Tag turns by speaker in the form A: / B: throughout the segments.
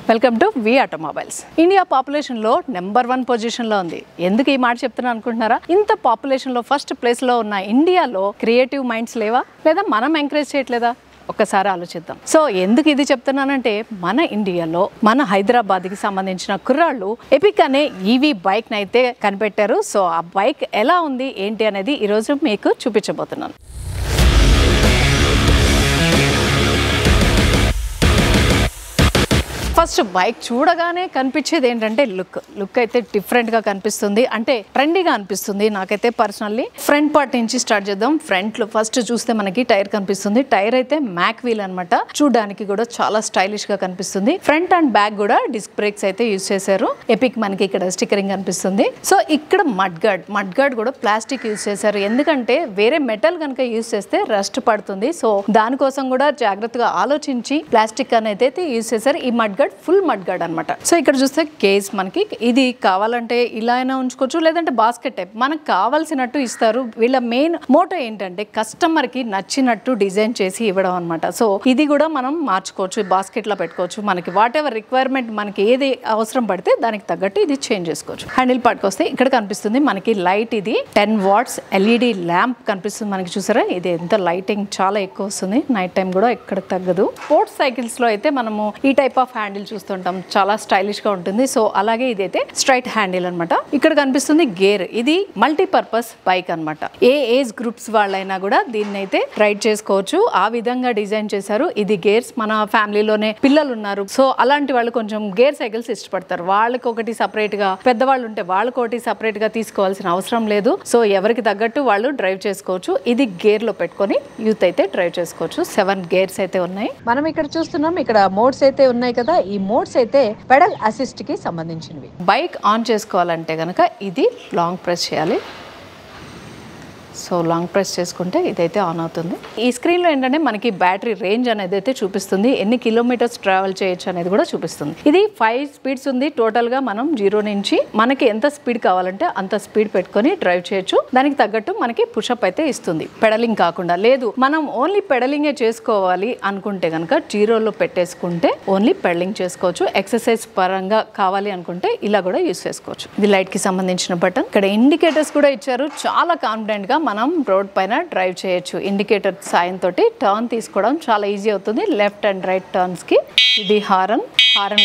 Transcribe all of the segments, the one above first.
A: Welcome to V automobiles. India population లో number 1 position లో ఉంది. ఎందుకు ఈ మాట చెప్తున్నా అనుకుంటున్నారా? ఇంత పాపులేషన్ లో ఫస్ట్ ప్లేస్ లో ఉన్న ఇండియాలో క్రియేటివ్ మైండ్స్ లేవా, లేదా మనం ఎంకరేజ్ చేయట్లేదా? ఒక్కసారి ఆలోచిద్దాం. సో ఎందుకు ఇది చెప్తున్నానంటే, మన ఇండియాలో మన హైదరాబాద్కి సంబంధించిన కుర్రాళ్ళు ఎపిక్ అనే ఈవీ బైక్ని అయితే కనిపెట్టారు. సో ఆ బైక్ ఎలా ఉంది ఏంటి అనేది ఈరోజు మీకు చూపించబోతున్నాను. ఫస్ట్ బైక్ చూడగానే కనిపించేది ఏంటంటే లుక్ అయితే డిఫరెంట్గా కనిపిస్తుంది, అంటే ట్రెండీగా అనిపిస్తుంది నాకైతే పర్సనల్లీ. ఫ్రంట్ పార్ట్ నుంచి స్టార్ట్ చేద్దాం. ఫ్రంట్లో ఫస్ట్ చూస్తే మనకి టైర్ కనిపిస్తుంది. టైర్ అయితే మ్యాక్ వీల్ అనమాట. చూడడానికి కూడా చాలా స్టైలిష్ గా కనిపిస్తుంది. ఫ్రంట్ అండ్ బ్యాక్ కూడా డిస్క్ బ్రేక్స్ అయితే యూజ్ చేశారు. ఎపిక్ మనకి ఇక్కడ స్టిక్కరింగ్ కనిపిస్తుంది. సో ఇక్కడ మడ్ గార్డ్ కూడా ప్లాస్టిక్ యూజ్ చేశారు. ఎందుకంటే వేరే మెటల్ కనుక యూజ్ చేస్తే రస్ట్ పడుతుంది. సో దానికోసం కూడా జాగ్రత్తగా ఆలోచించి ప్లాస్టిక్ అనేది అయితే యూజ్ చేశారు. ఈ mud gourd full mud gourd అనమాట. సో ఇక్కడ చూస్తే కేస్ మనకి ఇది కావాలంటే ఇలా అయినా ఉంచుకోవచ్చు, లేదంటే బాస్కెట్ టైప్ మనకు కావాల్సినట్టు ఇస్తారు. వీళ్ళ మెయిన్ మోటో ఏంటంటే కస్టమర్ కి నచ్చినట్టు డిజైన్ చేసి ఇవ్వడం అనమాట. సో ఇది కూడా మనం మార్చుకోవచ్చు, బాస్కెట్ లో పెట్టుకోవచ్చు. మనకి వాట్ ఎవర్ రిక్వైర్మెంట్ మనకి ఏది అవసరం పడితే దానికి తగ్గట్టు ఇది చేంజ్ చేసుకోవచ్చు. హ్యాండిల్ పట్టుకొస్తే ఇక్కడ కనిపిస్తుంది మనకి లైట్. ఇది 10 వాట్స్ ఎల్ఈడి ల్యాంప్ కనిపిస్తుంది మనకి. చూసారా, ఇది ఎంత లైటింగ్ చాలా ఎక్కువ వస్తుంది. నైట్ టైం కూడా ఎక్కడ తగ్గదు. స్పోర్ట్స్ సైకిల్స్ లో అయితే మనము ఈ టైప్ ఆఫ్ హ్యాండిల్ చూస్తుంటాం, చాలా స్టైలిష్ గా ఉంటుంది. సో అలాగే ఇదైతే స్ట్రైట్ హ్యాండిల్ అనమాట. ఇక్కడ కనిపిస్తుంది గేర్. ఇది మల్టీపర్పస్ బైక్ అనమాట. ఏ ఏజ్ గ్రూప్స్ వాళ్ళైనా కూడా దీన్ని అయితే రైడ్ చేసుకోవచ్చు. ఆ విధంగా డిజైన్ చేశారు. ఇది గేర్స్ మన ఫ్యామిలీలోనే పిల్లలు ఉన్నారు, సో అలాంటి వాళ్ళు కొంచెం గేర్ సైకిల్స్ ఇష్టపడతారు. వాళ్ళకి ఒకటి సపరేట్ గా, పెద్దవాళ్ళు ఉంటే వాళ్ళకి ఒకటి సపరేట్ గా తీసుకోవాల్సిన అవసరం లేదు. సో ఎవరికి తగ్గట్టు వాళ్ళు డ్రైవ్ చేసుకోవచ్చు. ఇది గేర్ లో పెట్టుకొని యూత్ అయితే డ్రైవ్ చేసుకోవచ్చు. 7 గేర్స్ అయితే ఉన్నాయి. మనం ఇక్కడ చూస్తున్నాం, ఇక్కడ మోడ్స్ అయితే ఉన్నాయి కదా. ఈ మోడ్స్ అయితే పెడల్ అసిస్ట్ కి సంబంధించినవి. బైక్ ఆన్ చేసుకోవాలంటే గనక ఇది లాంగ్ ప్రెస్ చేయాలి. సో లాంగ్ ప్రెస్ చేసుకుంటే ఇదైతే ఆన్ అవుతుంది. ఈ స్క్రీన్లో ఏంటంటే మనకి బ్యాటరీ రేంజ్ అనేది అయితే చూపిస్తుంది, ఎన్ని కిలోమీటర్స్ ట్రావెల్ చేయొచ్చు అనేది కూడా చూపిస్తుంది. ఇది 5 స్పీడ్స్ ఉంది టోటల్గా. మనం 0 నుంచి మనకి ఎంత స్పీడ్ కావాలంటే అంత స్పీడ్ పెట్టుకొని డ్రైవ్ చేయొచ్చు. దానికి తగ్గట్టు మనకి పుషప్ అయితే ఇస్తుంది, పెడలింగ్ కాకుండా. లేదు మనం ఓన్లీ పెడలింగే చేసుకోవాలి అనుకుంటే కనుక 0లో పెట్టేసుకుంటే ఓన్లీ పెడలింగ్ చేసుకోవచ్చు. ఎక్సర్సైజ్ పరంగా కావాలి అనుకుంటే ఇలా కూడా యూస్ చేసుకోవచ్చు. ఇది లైట్ కి సంబంధించిన బటన్. ఇక్కడ ఇండికేటర్స్ కూడా ఇచ్చారు. చాలా కాన్ఫిడెంట్ గా మనం రోడ్ పైన డ్రైవ్ చేయొచ్చు. ఇండికేటర్ సాయంతో టర్న్ తీసుకోవడం చాలా ఈజీ అవుతుంది, లెఫ్ట్ అండ్ రైట్ టర్న్స్ కి. ఇది హారన్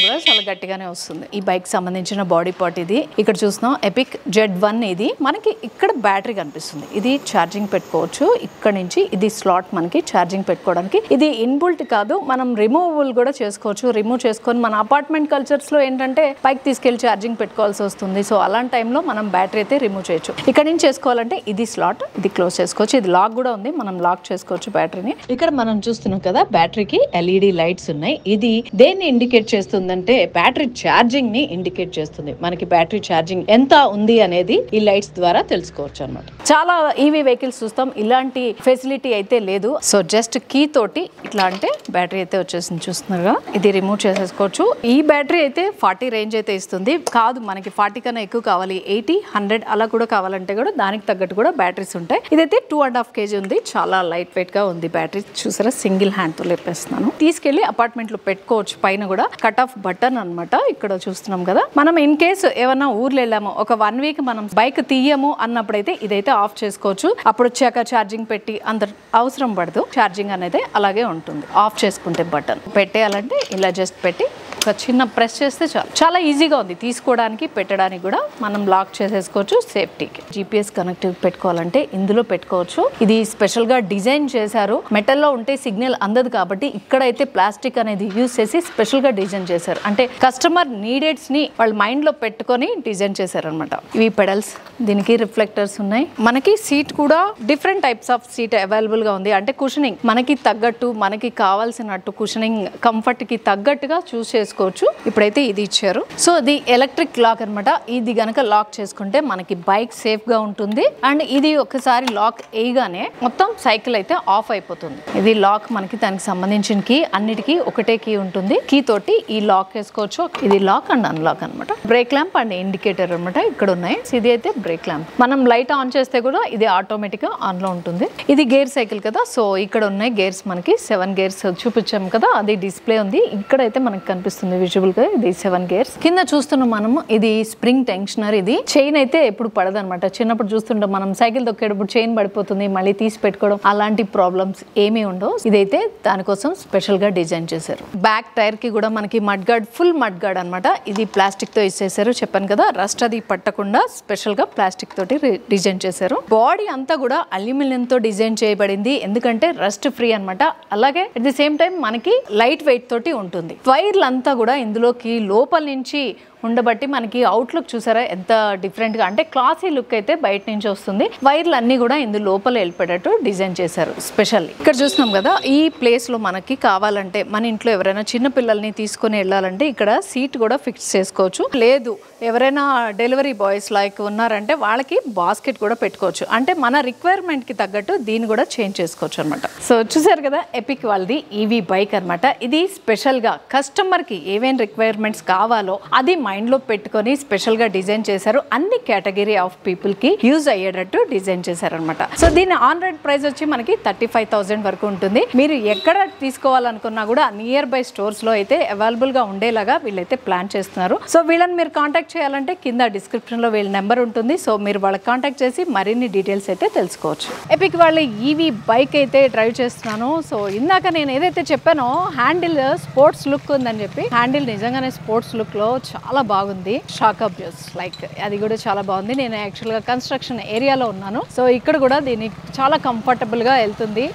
A: కూడా చాలా గట్టిగానే వస్తుంది. ఈ బైక్ సంబంధించిన బాడీ పార్ట్ ఇది. ఇక్కడ చూస్తున్నాం ఎపిక్ Z1. ఇది మనకి ఇక్కడ బ్యాటరీ కనిపిస్తుంది. ఇది ఛార్జింగ్ పెట్టుకోవచ్చు. ఇక్కడ నుంచి ఇది స్లాట్ మనకి ఛార్జింగ్ పెట్టుకోవడానికి. ఇది ఇన్బుల్ట్ కాదు, మనం రిమూవబుల్ కూడా చేసుకోవచ్చు. రిమూవ్ చేసుకొని మన అపార్ట్మెంట్ కల్చర్స్ లో ఏంటంటే బైక్ తీసుకెళ్లి ఛార్జింగ్ పెట్టుకోవాల్సి వస్తుంది. సో అలాంటి టైంలో మనం బ్యాటరీ అయితే రిమూవ్ చేయొచ్చు. ఇక్కడ నుంచి చేసుకోవాలంటే ఇది స్లాట్, ఇది క్లోజ్ చేసుకోవచ్చు. ఇది లాక్ కూడా ఉంది, మనం లాక్ చేసుకోవచ్చు బ్యాటరీని. ఇక్కడ మనం చూస్తున్నాం కదా, బ్యాటరీకి ఎల్ఈడి లైట్స్ ఉన్నాయి. ఇది దేన్ని ఇండికేట్ చేస్తుందంటే బ్యాటరీ ఛార్జింగ్ ని ఇండికేట్ చేస్తుంది. మనకి బ్యాటరీ ఛార్జింగ్ ఎంత ఉంది అనేది ఈ లైట్స్ ద్వారా తెలుసుకోవచ్చు అన్నమాట. చాలా ఈవీ వెహికల్స్ చూస్తాం, ఇలాంటి ఫెసిలిటీ అయితే లేదు. సో జస్ట్ కీ తోటి ఇట్లా అంటే బ్యాటరీ అయితే వచ్చేసింది. చూస్తున్నారుగా, ఇది రిమూవ్ చేసేసుకోవచ్చు. ఈ బ్యాటరీ అయితే 40 రేంజ్ అయితే ఇస్తుంది. కాదు మనకి 40 కన్నా ఎక్కువ కావాలి, 80, 100 అలా కూడా కావాలంటే కూడా దానికి తగ్గట్టు కూడా బ్యాటరీస్ ఉంటాయి. ఇదైతే 2.5 kg ఉంది. చాలా లైట్ వెయిట్ గా ఉంది బ్యాటరీ. చూసారా, సింగిల్ హ్యాండ్ తో లేపేస్తున్నాను. తీసుకెళ్లి అపార్ట్మెంట్ లో పెట్టుకోవచ్చు. పైన కూడా కట్ ఆఫ్ బటన్ అనమాట. ఇక్కడ చూస్తున్నాం కదా, మనం ఇన్ కేసు ఏమన్నా ఊర్లో వెళ్ళాము, ఒక 1 వీక్ మనం బైక్ తీయము అన్నప్పుడైతే ఇదైతే ఆఫ్ చేసుకోవచ్చు. అప్పుడు వచ్చాక ఛార్జింగ్ పెట్టి అంత అవసరం పడదు. ఛార్జింగ్ అనేది అలాగే ఉంటుంది. ఆఫ్ చేసుకుంటే బటన్ పెట్టేయాలంటే ఇలా జస్ట్ పెట్టి ఒక చిన్న ప్రెస్ చేస్తే చాలు. చాలా ఈజీగా ఉంది తీసుకోవడానికి, పెట్టడానికి కూడా. మనం లాక్ చేసేసుకోవచ్చు సేఫ్టీకి. GPS కనెక్టివ్ పెట్టుకోవాలంటే ఇందులో పెట్టుకోవచ్చు. ఇది స్పెషల్ గా డిజైన్ చేశారు. మెటల్ లో ఉంటే సిగ్నల్ అందదు కాబట్టి ఇక్కడైతే ప్లాస్టిక్ అనేది యూజ్ చేసి స్పెషల్ గా డిజైన్ చేశారు. అంటే కస్టమర్ నీడెడ్స్ ని వాళ్ళ మైండ్ లో పెట్టుకొని డిజైన్ చేశారు అనమాట. ఇవి పెడల్స్, దీనికి రిఫ్లెక్టర్స్ ఉన్నాయి. మనకి సీట్ కూడా different types of seat available గా ఉంది. అంటే కుషనింగ్ మనకి తగ్గట్టు, మనకి కావాల్సినట్టు కుషనింగ్ కంఫర్ట్ కి తగ్గట్టుగా చూస్ చేసుకోవచ్చు. ఇప్పుడైతే ఇది ఇచ్చారు. సో ఇది ఎలక్ట్రిక్ లాక్ అనమాట. ఇది గనక లాక్ చేసుకుంటే మనకి బైక్ సేఫ్ గా ఉంటుంది. అండ్ ఇది ఒకసారి లాక్ వేయగానే మొత్తం సైకిల్ అయితే ఆఫ్ అయిపోతుంది. ఇది లాక్ మనకి దానికి సంబంధించిన కీ, అన్నిటికీ ఒకటే కీ ఉంటుంది. కీ తోటి ఈ లాక్ వేసుకోవచ్చు. ఇది లాక్ అండ్ అన్లాక్ అనమాట. బ్రేక్ ల్యాంప్ అండ్ ఇండికేటర్ అనమాట ఇక్కడ ఉన్నాయి. ఇది అయితే బ్రేక్ ల్యాంప్. మనం లైట్ ఆన్ చేస్తే కూడా ఇది ఆటోమేటిక్ గా ఆన్ లో ఉంటుంది. ఇది గేర్ సైకిల్ కదా. సో ఇక్కడ ఉన్నాయి గేర్స్, మనకి 7 గేర్స్ చూపించాం కదా, అది డిస్ప్లే ఉంది. ఇక్కడైతే మనకి కనిపిస్తుంది కనిపిస్తుంది విజిబుల్ గా. ఇది 7 గేర్స్. కింద చూస్తున్నాం మనము, ఇది స్ప్రింగ్ టెన్షనర్. ఇది చైన్ అయితే ఎప్పుడు పడదనమాట. చిన్నప్పుడు చూస్తుంటాం మనం, సైకిల్ తొక్కేటప్పుడు చైన్ పడిపోతుంది, మళ్ళీ తీసి పెట్టుకోవడం అలాంటి ప్రాబ్లమ్స్ ఏమీ ఉండవు. ఇదైతే దానికోసం స్పెషల్ గా డిజైన్ చేశారు. బ్యాక్ టైర్ కి కూడా మనకి mud gourd, full mud gourd అనమాట. ఇది ప్లాస్టిక్ తో ఇచ్చేసారు. చెప్పాను కదా, రస్ట్ అది పట్టకుండా స్పెషల్ గా ప్లాస్టిక్ తోటి డిజైన్ చేశారు. బాడీ అంతా కూడా అల్యూమినియం తో డిజైన్ చేయబడింది, ఎందుకంటే రస్ట్ ఫ్రీ అనమాట. అలాగే అట్ ది సేమ్ టైం మనకి లైట్ వెయిట్ తోటి ఉంటుంది. వైర్లు అంతా కూడా ఇందులోకి లోపల నుంచి ఉండబట్టి మనకి అవుట్లుక్ చూసారా ఎంత డిఫరెంట్ గా, అంటే క్లాసీ లుక్ అయితే బయట నుంచి వస్తుంది. వైర్లు అన్ని కూడా ఇందులో లోపల వెళ్ళిపోయేటట్టు డిజైన్ చేశారు స్పెషల్లీ. ఇక్కడ చూస్తున్నాం కదా, ఈ ప్లేస్ లో మనకి కావాలంటే మన ఇంట్లో ఎవరైనా చిన్న పిల్లల్ని తీసుకొని వెళ్ళాలంటే ఇక్కడ సీట్ కూడా ఫిక్స్ చేసుకోవచ్చు. లేదు ఎవరైనా డెలివరీ బాయ్స్ లైక్ ఉన్నారంటే వాళ్ళకి బాస్కెట్ కూడా పెట్టుకోవచ్చు. అంటే మన రిక్వైర్మెంట్ కి తగ్గట్టు దీన్ని కూడా చేంజ్ చేసుకోవచ్చు అనమాట. సో చూసారు కదా, ఎపిక్ వాళ్ళది ఈవీ బైక్ అనమాట. ఇది స్పెషల్ గా కస్టమర్ కి ఏమేం రిక్వైర్మెంట్స్ కావాలో అది మైండ్ లో పెట్టుకొని స్పెషల్ గా డిజైన్ చేశారు. అన్ని కేటగిరీ ఆఫ్ పీపుల్ కి యూజ్ అయ్యేటట్టు డిజైన్ చేశారనమాట. సో దీని ఆన్ రోడ్ ప్రైస్ వచ్చి మనకి 35,000 వరకు ఉంటుంది. మీరు ఎక్కడ తీసుకోవాలనుకున్నా కూడా నియర్ బై స్టోర్స్ లో అయితే అవైలబుల్ గా ఉండేలాగా వీళ్ళైతే ప్లాన్ చేస్తున్నారు. సో వీళ్ళని మీరు కాంటాక్ట్ చేయాలంటే కింద డిస్క్రిప్షన్ లో వీళ్ళ నెంబర్ ఉంటుంది. సో మీరు వాళ్ళకి కాంటాక్ట్ చేసి మరిన్ని డీటెయిల్స్ అయితే తెలుసుకోవచ్చు. ఎపిక్ వాళ్ళ ఈవీ బైక్ అయితే డ్రైవ్ చేస్తున్నాను. సో ఇందాక నేను ఏదైతే చెప్పానో హ్యాండిల్ స్పోర్ట్స్ లుక్ ఉందని చెప్పి, హ్యాండిల్ నిజంగానే స్పోర్ట్స్ లుక్ లో చాలా బాగుంది. షాక్ అబ్యూస్ లైక్ అది కూడా చాలా బాగుంది. నేను యాక్చువల్ గా కన్స్ట్రక్షన్ ఏరియాలో ఉన్నాను. సో ఇక్కడ కూడా దీనికి చాలా కంఫర్టబుల్ గా వెళ్తుంది.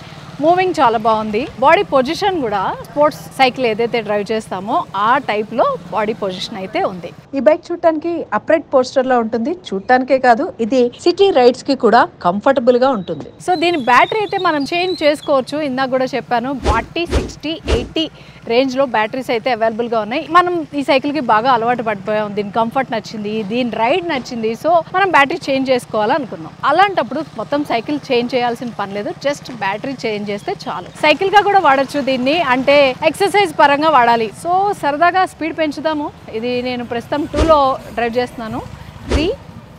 A: మూవింగ్ చాలా బాగుంది. బాడీ పొజిషన్ కూడా స్పోర్ట్స్ సైకిల్ ఏదైతే డ్రైవ్ చేస్తామో ఆ టైప్ లో బాడీ పొజిషన్ అయితే ఉంది. ఈ బైక్ చూడటానికి అప్రైట్ పోస్టర్ లో ఉంటుంది. చూడటానికే కాదు, ఇది సిటీ రైడ్స్ కి కూడా కంఫర్టబుల్ గా ఉంటుంది. సో దీని బ్యాటరీ అయితే మనం చేంజ్ చేసుకోవచ్చు. ఇందాక కూడా చెప్పాను 40, 60, 80 రేంజ్ లో బ్యాటరీస్ అయితే అవైలబుల్ గా ఉన్నాయి. మనం ఈ సైకిల్ కి బాగా అలవాటు పడిపోయాం. దీని కంఫర్ట్ నచ్చింది, దీని రైడ్ నచ్చింది. సో మనం బ్యాటరీ చేంజ్ చేసుకోవాలనుకున్నాం. అలాంటప్పుడు మొత్తం సైకిల్ చేంజ్ చేయాల్సిన పని లేదు, జస్ట్ బ్యాటరీ చేంజ్ చేస్తే చాలు. సైకిల్ గా కూడా వాడచ్చు దీన్ని, అంటే ఎక్సర్సైజ్ పరంగా వాడాలి. సో సరదాగా స్పీడ్ పెంచుదాము. ఇది నేను ప్రస్తుతం 2లో డ్రైవ్ చేస్తున్నాను. 3,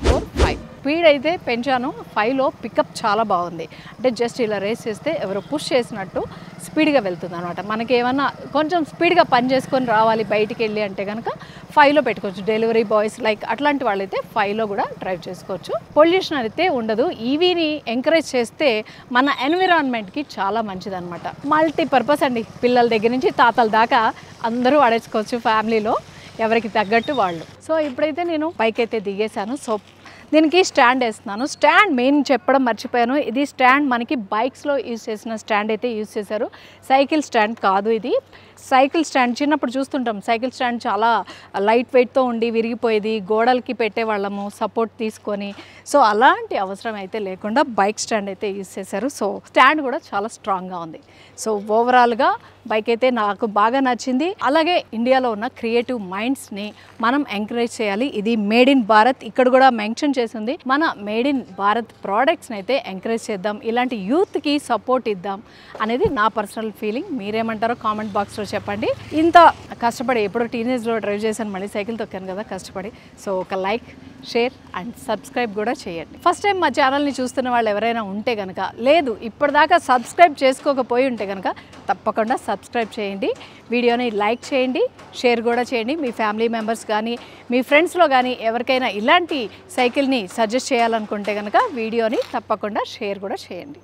A: 4, 5 స్పీడ్ అయితే పెంచాను. 5లో పికప్ చాలా బాగుంది. అంటే జస్ట్ ఇలా రేస్ చేస్తే ఎవరో పుష్ చేసినట్టు స్పీడ్గా వెళ్తుంది అనమాట. మనకి ఏమన్నా కొంచెం స్పీడ్గా పని చేసుకొని రావాలి బయటికి వెళ్ళి అంటే కనుక 5లో పెట్టుకోవచ్చు. డెలివరీ బాయ్స్ లైక్ అట్లాంటి వాళ్ళైతే 5లో కూడా డ్రైవ్ చేసుకోవచ్చు. పొల్యూషన్ అయితే ఉండదు. ఈవీని ఎంకరేజ్ చేస్తే మన ఎన్విరాన్మెంట్కి చాలా మంచిది అనమాట. మల్టీపర్పస్ అండి, పిల్లల దగ్గర నుంచి తాతల దాకా అందరూ వాడేసుకోవచ్చు ఫ్యామిలీలో, ఎవరికి తగ్గట్టు వాళ్ళు. సో ఇప్పుడైతే నేను బైక్ అయితే దిగేశాను. సో దీనికి స్టాండ్ వేస్తున్నాను. స్టాండ్ మెయిన్ చెప్పడం మర్చిపోయాను. ఇది స్టాండ్ మనకి బైక్స్లో యూజ్ చేసిన స్టాండ్ అయితే యూజ్ చేశారు, సైకిల్ స్టాండ్ కాదు. ఇది సైకిల్ స్టాండ్ చిన్నప్పుడు చూస్తుంటాం, సైకిల్ స్టాండ్ చాలా లైట్ వెయిట్తో ఉండి విరిగిపోయేది, గోడలకి పెట్టేవాళ్ళము సపోర్ట్ తీసుకొని. సో అలాంటి అవసరం అయితే లేకుండా బైక్ స్టాండ్ అయితే యూజ్ చేశారు. సో స్టాండ్ కూడా చాలా స్ట్రాంగ్గా ఉంది. సో ఓవరాల్గా బైక్ అయితే నాకు బాగా నచ్చింది. అలాగే ఇండియాలో ఉన్న క్రియేటివ్ మైండ్స్ని మనం ఎంకరేజ్ చేయాలి. ఇది మేడ్ ఇన్ భారత్, ఇక్కడ కూడా మెన్షన్ చేసింది. మన మేడ్ ఇన్ భారత్ ప్రోడక్ట్స్ని అయితే ఎంకరేజ్ చేద్దాం, ఇలాంటి యూత్కి సపోర్ట్ ఇద్దాం అనేది నా పర్సనల్ ఫీలింగ్. మీరేమంటారో కామెంట్ బాక్స్లో చెప్పండి. ఇంత కష్టపడి ఎప్పుడో టీనేజ్లో డ్రైవ్ చేశాను, మళ్ళీ సైకిల్ తొక్కాను కదా కష్టపడి. సో ఒక లైక్, షేర్ అండ్ సబ్స్క్రైబ్ కూడా చేయండి. ఫస్ట్ టైం మా ఛానల్ని చూస్తున్న వాళ్ళు ఎవరైనా ఉంటే కనుక, లేదు ఇప్పటిదాకా సబ్స్క్రైబ్ చేసుకోకపోయి ఉంటే కనుక తప్పకుండా సబ్స్క్రైబ్ చేయండి. వీడియోని లైక్ చేయండి, షేర్ కూడా చేయండి. మీ ఫ్యామిలీ మెంబర్స్ కానీ మీ ఫ్రెండ్స్లో కానీ ఎవరికైనా ఇలాంటి సైకిల్ని సజెస్ట్ చేయాలనుకుంటే కనుక వీడియోని తప్పకుండా షేర్ కూడా చేయండి.